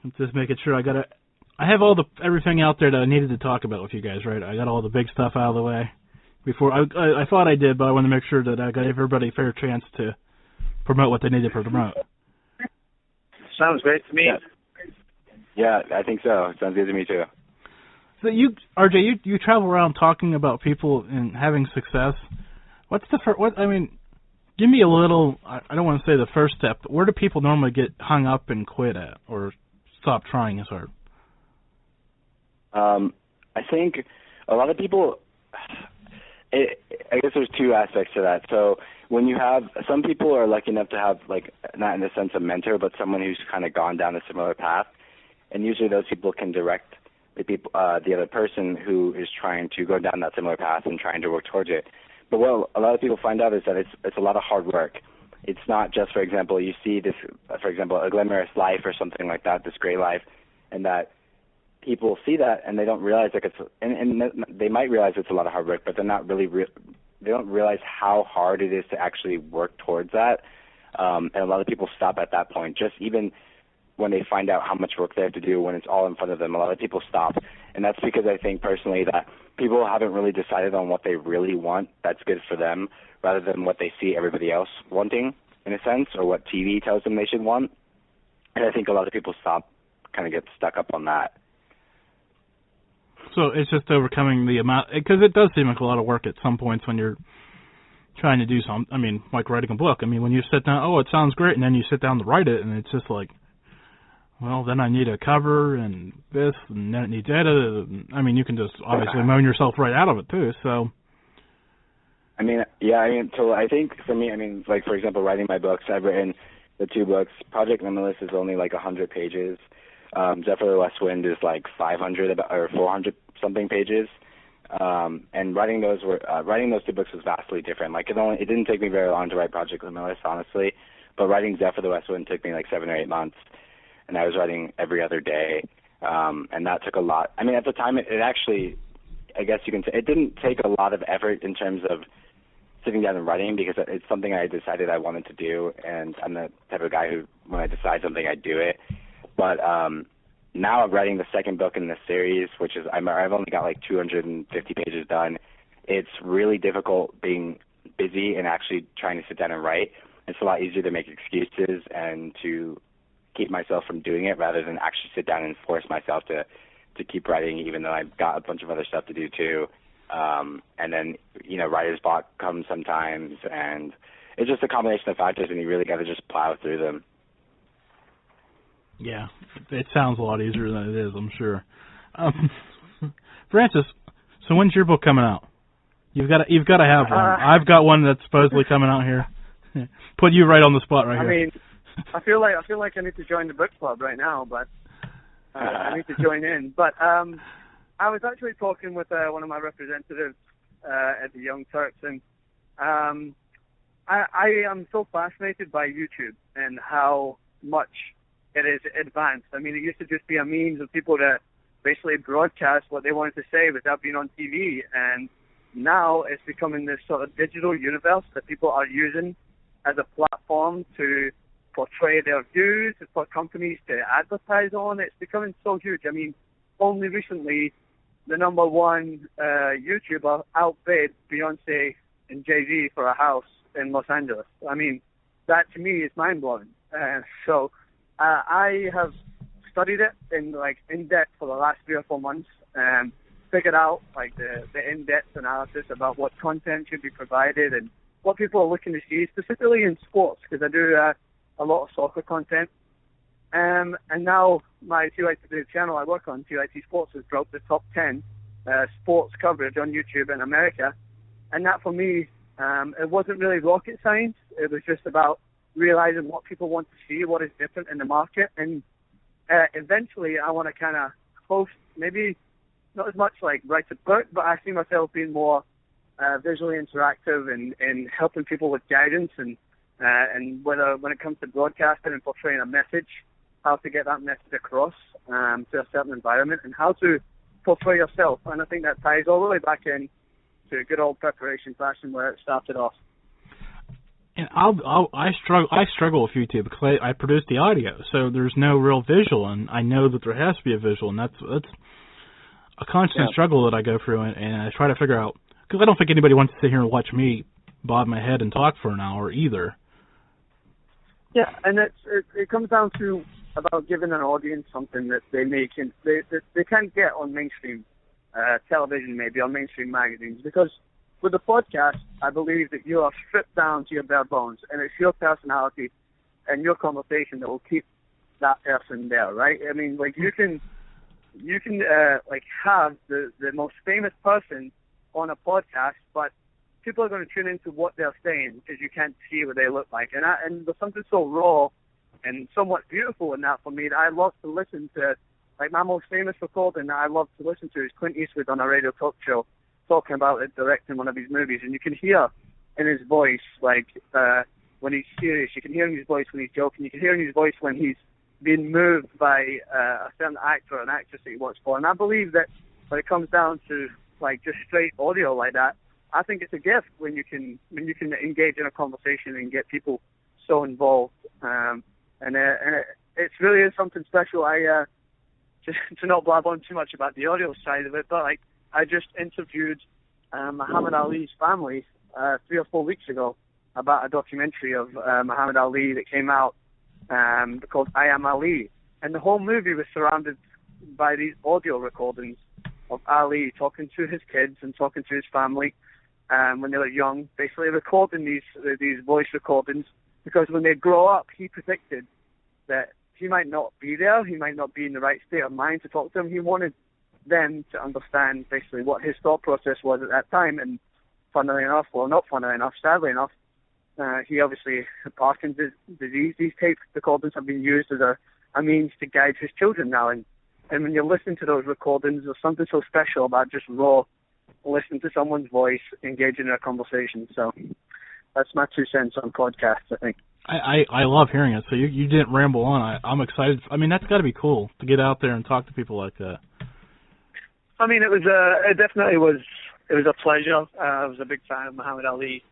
I'm just making sure I have everything out there that I needed to talk about with you guys, right? I got all the big stuff out of the way. Before I thought I did, but I want to make sure that I got everybody a fair chance to promote what they need to promote. Sounds great to me. Yeah, I think so. Sounds good to me too. So you, RJ, you travel around talking about people and having success. What's the first? I mean, give me a little. I don't want to say the first step, but where do people normally get hung up and quit at, or stop trying as hard? I think a lot of people. I guess there's two aspects to that. So when you have, some people are lucky enough to have, like, not in the sense of mentor, but someone who's kind of gone down a similar path, and usually those people can direct the other person who is trying to go down that similar path and trying to work towards it. But what a lot of people find out is that it's a lot of hard work. It's not just, for example, you see this, for example, a glamorous life or something like that, this great life, and that people see that and they don't realize like and they might realize it's a lot of hard work, but they're not really they don't realize how hard it is to actually work towards that. And a lot of people stop at that point. Just even when they find out how much work they have to do when it's all in front of them, a lot of people stop. And that's because I think personally that people haven't really decided on what they really want that's good for them, rather than what they see everybody else wanting, in a sense, or what TV tells them they should want. And I think a lot of people stop kind of get stuck up on that. So it's just overcoming the amount, because it does seem like a lot of work at some points when you're trying to do something. I mean, like writing a book. I mean, when you sit down, oh, it sounds great, and then you sit down to write it, and it's just like, well, then I need a cover and this, and then it needs edited. I mean, you can just obviously moan yourself right out of it too. So, I mean, yeah, so I think for me, like for example, writing my books, I've written the 2 books. Project Novelist is only like 100 pages. Zephyr the West Wind is like 500 or 400 something pages. And writing those 2 books was vastly different. Like it didn't take me very long to write Project Novelist, honestly, but writing Zephyr the West Wind took me like 7 or 8 months. And I was writing every other day, and that took a lot. I mean, at the time, it actually, I guess you can say, it didn't take a lot of effort in terms of sitting down and writing, because it's something I decided I wanted to do, and I'm the type of guy who, when I decide something, I do it. But now I'm writing the 2nd book in this series, which is, I've only got like 250 pages done. It's really difficult being busy and actually trying to sit down and write. It's a lot easier to make excuses and to keep myself from doing it rather than actually sit down and force myself to keep writing, even though I've got a bunch of other stuff to do too. And then, writer's block comes sometimes, and it's just a combination of factors, and you really got to just plow through them. Yeah, it sounds a lot easier than it is, I'm sure. Francis, so when's your book coming out? You've got to have one. I've got one that's supposedly coming out here. Put you right on the spot right here. I mean, I feel like I need to join the book club right now, but I need to join in. But I was actually talking with one of my representatives at the Young Turks, and I am so fascinated by YouTube and how much it is advanced. I mean, it used to just be a means of people to basically broadcast what they wanted to say without being on TV, and now it's becoming this sort of digital universe that people are using as a platform to portray their views, for companies to advertise on. It's becoming so huge. I mean, only recently, the number 1 YouTuber outbid Beyonce and Jay-Z for a house in Los Angeles. I mean, that to me is mind-blowing. So I have studied it in depth for the last 3 or 4 months, and figured out like the in-depth analysis about what content should be provided and what people are looking to see, specifically in sports, because I do a lot of soccer content. And now my the channel I work on, TYT Sports, has dropped the top 10 sports coverage on YouTube in America. And that for me, it wasn't really rocket science. It was just about realizing what people want to see, what is different in the market. And eventually I want to kind of host, maybe not as much like write a book, but I see myself being more visually interactive and helping people with guidance and whether when it comes to broadcasting and portraying a message, how to get that message across to a certain environment, and how to portray yourself. And I think that ties all the way back in to good old preparation fashion where it started off. And I struggle with YouTube because I produce the audio, so there's no real visual, and I know that there has to be a visual, and that's a constant struggle that I go through, and I try to figure out, because I don't think anybody wants to sit here and watch me bob my head and talk for an hour either. Yeah, and it comes down to about giving an audience something that they can't get on mainstream television, maybe on mainstream magazines, because with the podcast, I believe that you are stripped down to your bare bones, and it's your personality and your conversation that will keep that person there, right? I mean, like you can like have the most famous person on a podcast, but people are going to tune into what they're saying because you can't see what they look like, and there's something so raw and somewhat beautiful in that for me that I love to listen to. Like my most famous recording that I love to listen to is Clint Eastwood on a radio talk show, talking about it, directing one of his movies, and you can hear in his voice, like when he's serious, you can hear in his voice when he's joking, you can hear in his voice when he's being moved by a certain actor or an actress that he works for. And I believe that when it comes down to like just straight audio like that, I think it's a gift when you can engage in a conversation and get people so involved, and it really is something special. I to not blab on too much about the audio side of it, but like I just interviewed Muhammad Ali's family 3 or 4 weeks ago about a documentary of Muhammad Ali that came out called I Am Ali, And the whole movie was surrounded by these audio recordings of Ali talking to his kids and talking to his family when they were young, basically recording these voice recordings, because when they grow up, he predicted that he might not be there, he might not be in the right state of mind to talk to them. He wanted them to understand basically what his thought process was at that time, and funnily enough, well, not funnily enough, sadly enough, he obviously had Parkinson's disease. These tape recordings have been used as a means to guide his children now, and when you listen to those recordings, there's something so special about just raw listening to someone's voice, engaging in a conversation. So that's my 2 cents on podcasts, I think. I love hearing it. So you didn't ramble on. I'm excited. I mean, that's got to be cool to get out there and talk to people like that. I mean, it definitely was. It was a pleasure. I was a big fan of Muhammad Ali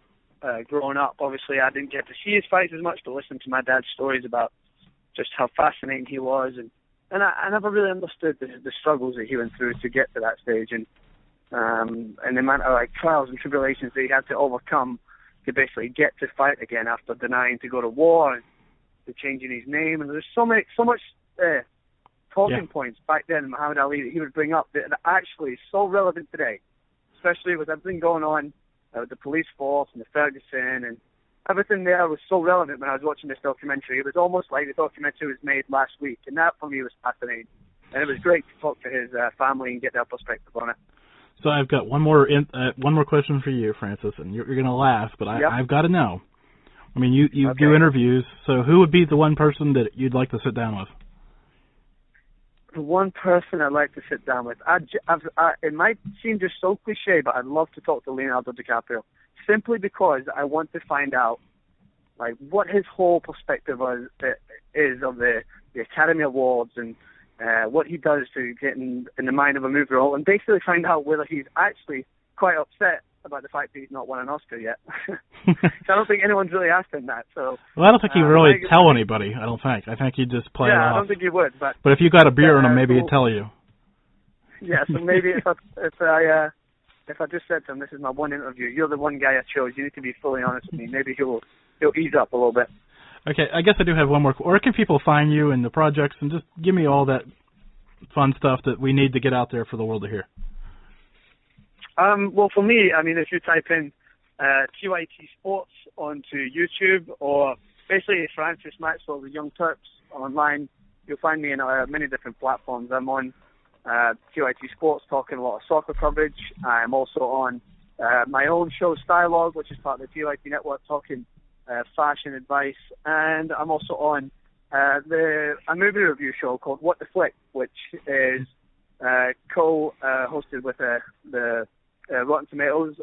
growing up. Obviously, I didn't get to see his fights as much, but listen to my dad's stories about just how fascinating he was, and I never really understood the struggles that he went through to get to that stage, and the amount of trials and tribulations that he had to overcome to basically get to fight again after denying to go to war and to changing his name. And there's so much talking points back then in Muhammad Ali that he would bring up that are actually so relevant today, especially with everything going on with the police force and the Ferguson, and everything there was so relevant when I was watching this documentary. It was almost like the documentary was made last week, and that for me was fascinating. And it was great to talk to his family and get their perspective on it. So I've got one more question for you, Francis, and you're going to laugh, but I've got to know. I mean, you do interviews, so who would be the one person that you'd like to sit down with? The one person I'd like to sit down with, it might seem just so cliche, but I'd love to talk to Leonardo DiCaprio, simply because I want to find out what his whole perspective is of the Academy Awards and what he does to get in the mind of a movie role, and basically find out whether he's actually quite upset about the fact that he's not won an Oscar yet. So I don't think anyone's really asked him that. So I don't think he'd really tell anybody. I don't think. I think he'd just play it off. Yeah, I don't think he would. But if you got a beer on him, maybe he'd tell you. Yeah, so maybe if I just said to him, "This is my one interview. You're the one guy I chose. You need to be fully honest with me." Maybe he'll ease up a little bit. Okay, I guess I do have one more. Where can people find you and the projects, and just give me all that fun stuff that we need to get out there for the world to hear? Well, for me, I mean, if you type in QIT Sports onto YouTube, or basically Francis Maxwell, the Young Turks online, you'll find me in many different platforms. I'm on QIT Sports talking a lot of soccer coverage. I'm also on my own show, Styleog, which is part of the QIT network, talking fashion advice. And I'm also on a movie review show called What the Flick, which is co-hosted with the Rotten Tomatoes,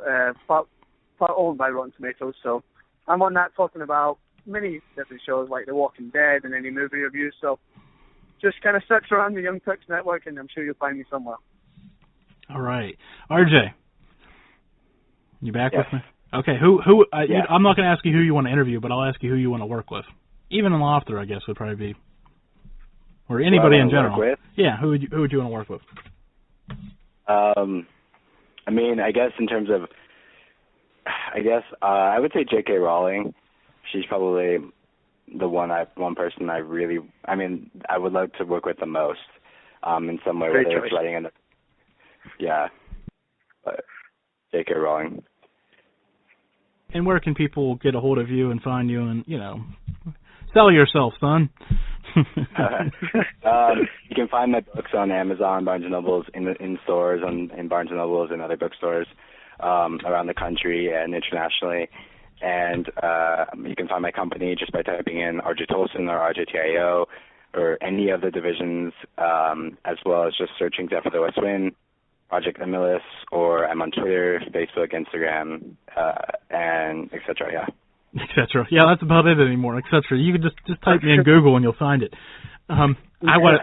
part owned by Rotten Tomatoes. So I'm on that talking about many different shows like The Walking Dead and any movie reviews. So just kind of search around the Young Turks network, and I'm sure you'll find me somewhere. All right. RJ, you back with me? Okay. I'm not going to ask you who you want to interview, but I'll ask you who you want to work with. Even an author, I guess, would probably be, or anybody in general. Work with? Yeah. Who would you want to work with? I mean, I guess in terms of, I would say J.K. Rowling. She's probably the one person I would love to work with the most, in some way, whether it's writing but J.K. Rowling. And where can people get a hold of you and find you and, sell yourself, son? You can find my books on Amazon, Barnes & Noble's, in stores, in Barnes & Noble's and other bookstores around the country and internationally. And you can find my company just by typing in RJ Tolson or RJTIO or any of the divisions, as well as just searching Death of the West Wind, Project Emilus, or I'm on Twitter, Facebook, Instagram, and et cetera, et cetera. Yeah, that's about it anymore, et cetera. You can just type me in Google and you'll find it. I want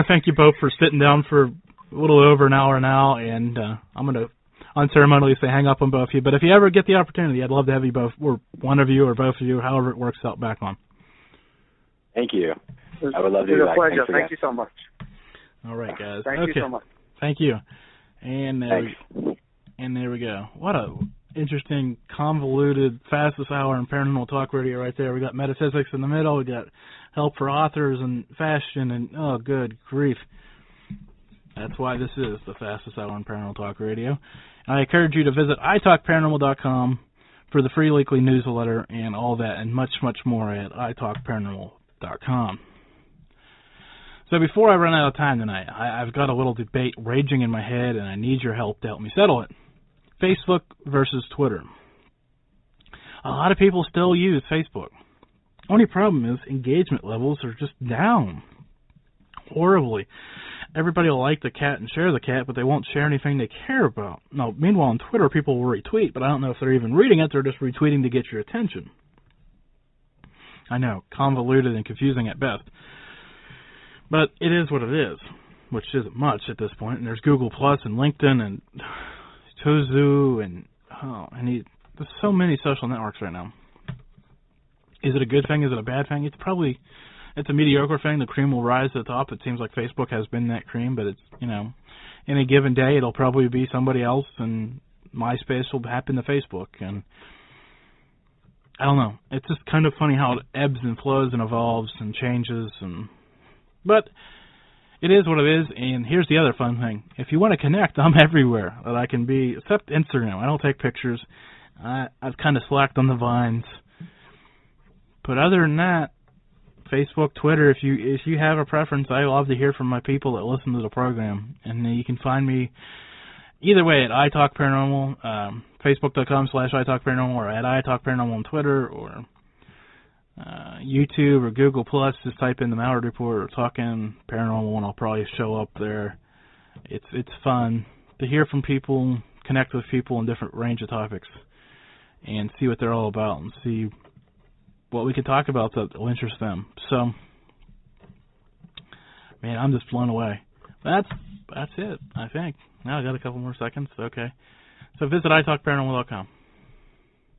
to thank you both for sitting down for a little over an hour now, and I'm going to unceremoniously say hang up on both of you. But if you ever get the opportunity, I'd love to have you both, or one of you or both of you, however it works out, back on. Thank you. I would love to do that. It was a pleasure. Thank you so much. All right, guys. Thank you so much. Thank you. And there we go. interesting, convoluted, fastest hour in paranormal talk radio right there. We got metaphysics in the middle. We got help for authors and fashion, and oh, good grief. That's why this is the fastest hour in paranormal talk radio. I encourage you to visit italkparanormal.com for the free weekly newsletter and all that and much, much more at italkparanormal.com. So before I run out of time tonight, I've got a little debate raging in my head, and I need your help to help me settle it. Facebook versus Twitter. A lot of people still use Facebook. Only problem is engagement levels are just down horribly. Everybody will like the cat and share the cat, but they won't share anything they care about. No, meanwhile, on Twitter, people will retweet, but I don't know if they're even reading it. They're just retweeting to get your attention. I know, convoluted and confusing at best. But it is what it is, which isn't much at this point. And there's Google Plus and LinkedIn and Tozu and there's so many social networks right now. Is it a good thing? Is it a bad thing? It's a mediocre thing. The cream will rise to the top. It seems like Facebook has been that cream, but it's, any given day it'll probably be somebody else, and MySpace will happen to Facebook. And I don't know. It's just kind of funny how it ebbs and flows and evolves and changes. But it is what it is, and here's the other fun thing. If you want to connect, I'm everywhere that I can be, except Instagram. I don't take pictures. I've kind of slacked on the vines. But other than that, Facebook, Twitter, if you have a preference, I love to hear from my people that listen to the program. And you can find me either way at iTalkParanormal, Facebook.com/iTalkParanormal, or at iTalkParanormal on Twitter, or YouTube or Google Plus. Just type in the Malliard Report or Talking Paranormal, and I'll probably show up there. It's fun to hear from people, connect with people in different range of topics, and see what they're all about, and see what we can talk about that will interest them. So, man, I'm just blown away. That's it, I think. Now I got a couple more seconds. Okay. So visit italkparanormal.com.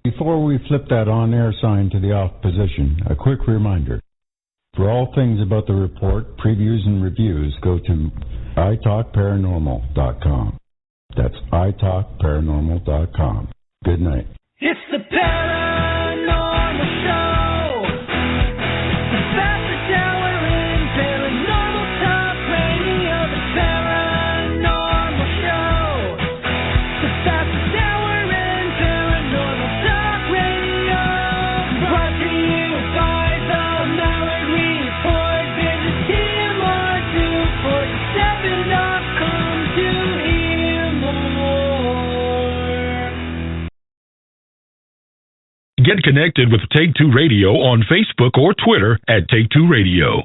Before we flip that on-air sign to the off position, a quick reminder. For all things about the report, previews, and reviews, go to italkparanormal.com. That's italkparanormal.com. Good night. It's the Paranormal Show. The fastest hour in paranormal talk radio. The Paranormal Show. The fastest hour in paranormal talk radio. Brought to you by the Malliard Report. Visit TMR247.com to hear more. Get connected with Take Two Radio on Facebook or Twitter at Take Two Radio.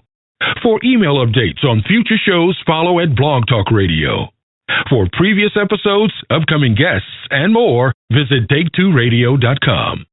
For email updates on future shows, follow at Blog Talk Radio. For previous episodes, upcoming guests, and more, visit take2radio.com.